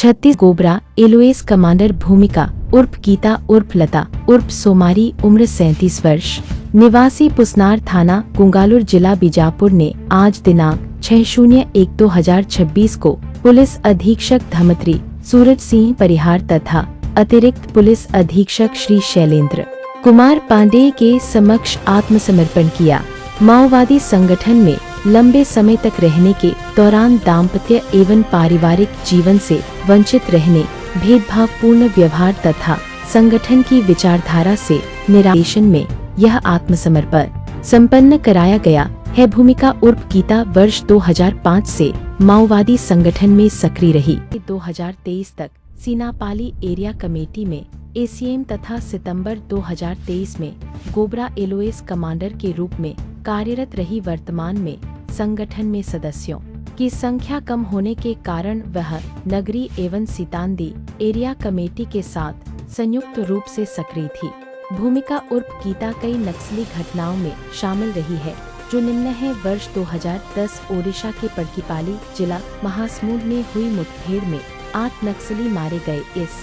36 गोबरा एलोएस commander भूमिका उर्फ गीता उर्फ लता उर्फ सोमारी उम्र 37 वर्ष निवासी पुसनार थाना कुंगालुर जिला बीजापुर ने आज दिनांक 6/01/2026 को पुलिस अधीक्षक धमत्री सूरज सिंह परिहार तथा अतिरिक्त पुलिस अधीक्षक श्री शैलेंद्र कुमार पांडेय के समक्ष आत्मसमर्पण किया। माओवादी संगठन में लंबे समय तक रहने के दौरान दाम्पत्य एवं पारिवारिक जीवन से वंचित रहने, भेदभावपूर्ण व्यवहार तथा संगठन की विचारधारा से निराशन में यह आत्मसमर्पण संपन्न कराया गया है। भूमिका उर्फ गीता वर्ष 2005 से माओवादी संगठन में सक्रिय रही। 2023 तक सीनापाली एरिया कमेटी में एसीएम तथा सितंबर 2023 में गोबरा एलोएस कमांडर के रूप में कार्यरत रही। वर्तमान में संगठन में सदस्यों की संख्या कम होने के कारण वह नगरी एवं सीतांदी एरिया कमेटी के साथ संयुक्त रूप से सक्रिय थी। भूमिका उर्फ गीता कई नक्सली घटनाओं में शामिल रही है, जो निम्न है। वर्ष 2010 ओडिशा के पड़कीपाली जिला महासमुंद में हुई मुठभेड़ में 8 नक्सली मारे गए। इस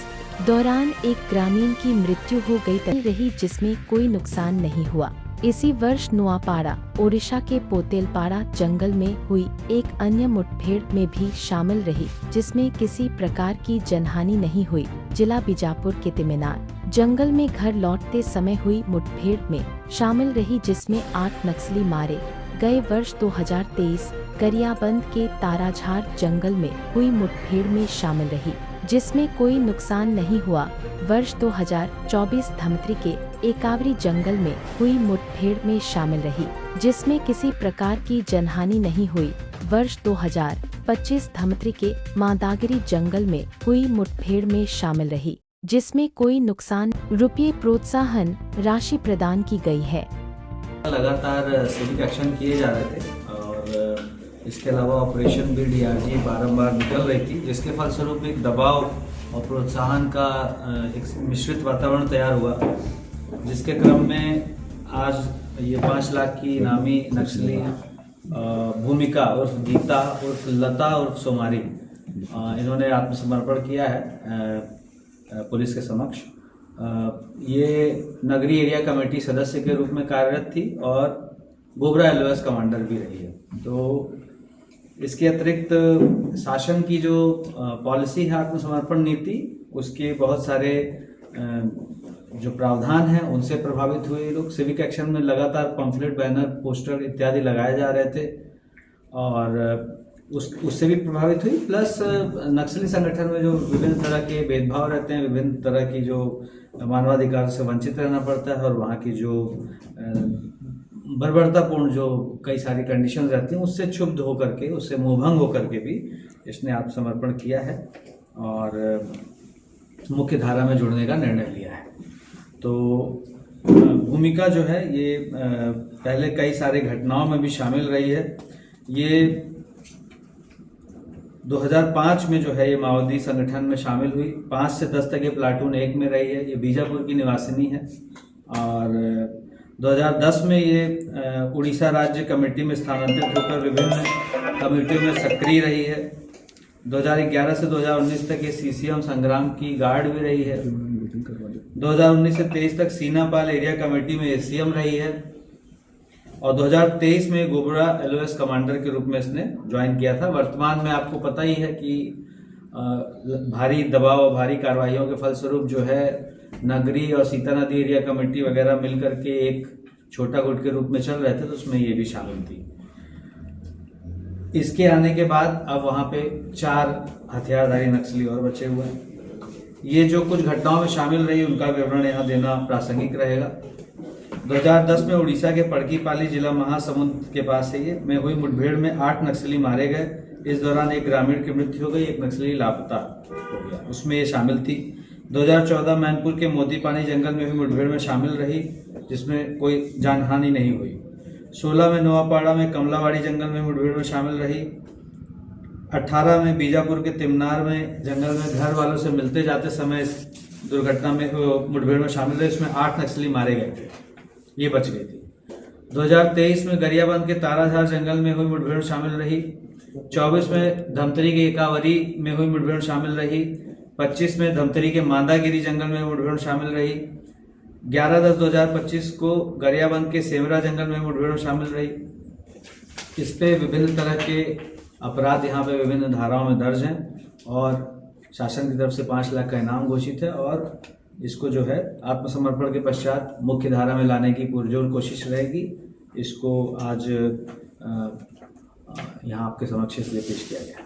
दौरान एक ग्रामीण की मृत्यु हो गई रही, जिसमें कोई नुकसान नहीं हुआ। इसी वर्ष नुआपाड़ा ओडिशा के पोतेलपाड़ा जंगल में हुई एक अन्य मुठभेड़ में भी शामिल रही, जिसमें किसी प्रकार की जनहानि नहीं हुई। जिला बीजापुर के तिमेनार जंगल में घर लौटते समय हुई मुठभेड़ में शामिल रही, जिसमें 8 नक्सली मारे गए। वर्ष 2023 गरियाबंद के ताराझार जंगल में हुई मुठभेड़ में शामिल रही, जिसमें कोई नुकसान नहीं हुआ। वर्ष 2024 धमत्री के एकावरी जंगल में हुई मुठभेड़ में शामिल रही, जिसमें किसी प्रकार की जनहानि नहीं हुई। वर्ष 2025 धमत्री के मादागिरी जंगल में हुई मुठभेड़ में शामिल रही, जिसमें कोई नुकसान रुपये प्रोत्साहन राशि प्रदान की गई है। लगातार सिविक एक्शन किए जा रहे थे और इसके अलावा ऑपरेशन भी डीआरजी बारंबार निकल रही थी, जिसके फलस्वरूप एक दबाव और प्रोत्साहन का एक मिश्रित वातावरण तैयार हुआ, जिसके क्रम में आज ये 5 लाख की इनामी नक्सली भूमिका उर्फ गीता उर्फ लता उर्फ सोमारी इन्होंने आत्मसमर्पण किया है पुलिस के समक्ष। ये नगरी एरिया कमेटी सदस्य के रूप में कार्यरत थी और गोबरा एलोएस कमांडर भी रही है। तो इसके अतिरिक्त शासन की जो पॉलिसी है आत्मसमर्पण नीति, उसके बहुत सारे जो प्रावधान हैं उनसे प्रभावित हुए लोग। सिविक एक्शन में लगातार पम्फलेट, बैनर, पोस्टर इत्यादि लगाए जा रहे थे और उससे भी प्रभावित हुई। प्लस नक्सली संगठन में जो विभिन्न तरह के भेदभाव रहते हैं, विभिन्न तरह की जो मानवाधिकार से वंचित रहना पड़ता है और वहाँ की जो बर्बरतापूर्ण जो कई सारी कंडीशन रहती हैं, उससे क्षुब्ध होकर के, उससे मोहभंग होकर के भी इसने आत्मसमर्पण किया है और मुख्य धारा में जुड़ने का निर्णय लिया है। तो भूमिका जो है ये पहले कई सारे घटनाओं में भी शामिल रही है। ये 2005 में जो है ये माओवादी संगठन में शामिल हुई। 5 से 10 तक ये प्लाटून 1 में रही है। ये बीजापुर की निवासिनी है और 2010 में ये उड़ीसा राज्य कमेटी में स्थानांतरित होकर विभिन्न कमेटियों में सक्रिय रही है। 2011 से 2019 तक ये सीसीएम संग्राम की गार्ड भी रही है। 2019 से 23 तक सीनापाल एरिया कमेटी में एसीएम रही है और 2023 में गोबरा एलोएस कमांडर के रूप में इसने ज्वाइन किया था। वर्तमान में आपको पता ही है कि भारी दबाव और भारी कार्रवाइयों के फलस्वरूप जो है नगरी और सीता नदी एरिया कमेटी वगैरह मिलकर के एक छोटा गुट के रूप में चल रहे थे, तो उसमें ये भी शामिल थी। इसके आने के बाद अब वहाँ पे 4 हथियारधारी नक्सली और बचे हुए हैं। ये जो कुछ घटनाओं में शामिल रही उनका विवरण यहाँ देना प्रासंगिक रहेगा। 2010 में उड़ीसा के पड़कीपाली जिला महासमुंद के पास है ये में हुई मुठभेड़ में 8 नक्सली मारे गए। इस दौरान एक ग्रामीण की मृत्यु हो गई, एक नक्सली लापता हो गया, उसमें ये शामिल थी। 2014 मैनपुर के मोतीपानी जंगल में हुई मुठभेड़ में शामिल रही, जिसमें कोई जानहानि नहीं हुई। 16 में नोआपाड़ा में कमलावाड़ी जंगल में मुठभेड़ में शामिल रही। 18 में बीजापुर के तिमनार में जंगल में घर वालों से मिलते जाते समय इस दुर्घटना में मुठभेड़ में शामिल रहे। इसमें 8 नक्सली मारे गए थे, ये बच गई थी। 2023 में गरियाबंद के ताराझार जंगल में हुई मुठभेड़ में शामिल रही। 24 में धमतरी के एकावरी में हुई मुठभेड़ शामिल रही। 25 में धमतरी के मांदागिरी जंगल में मुठभेड़ शामिल रही। 11/10/2025 को गरियाबंद के सेमरा जंगल में मुठभेड़ शामिल रही। इस पे विभिन्न तरह के अपराध यहाँ पे विभिन्न धाराओं में दर्ज हैं और शासन की तरफ से 5 लाख का इनाम घोषित है और इसको जो है आत्मसमर्पण के पश्चात मुख्य धारा में लाने की पुरजोर कोशिश रहेगी। इसको आज यहाँ आपके समक्ष इसलिए पेश किया गया।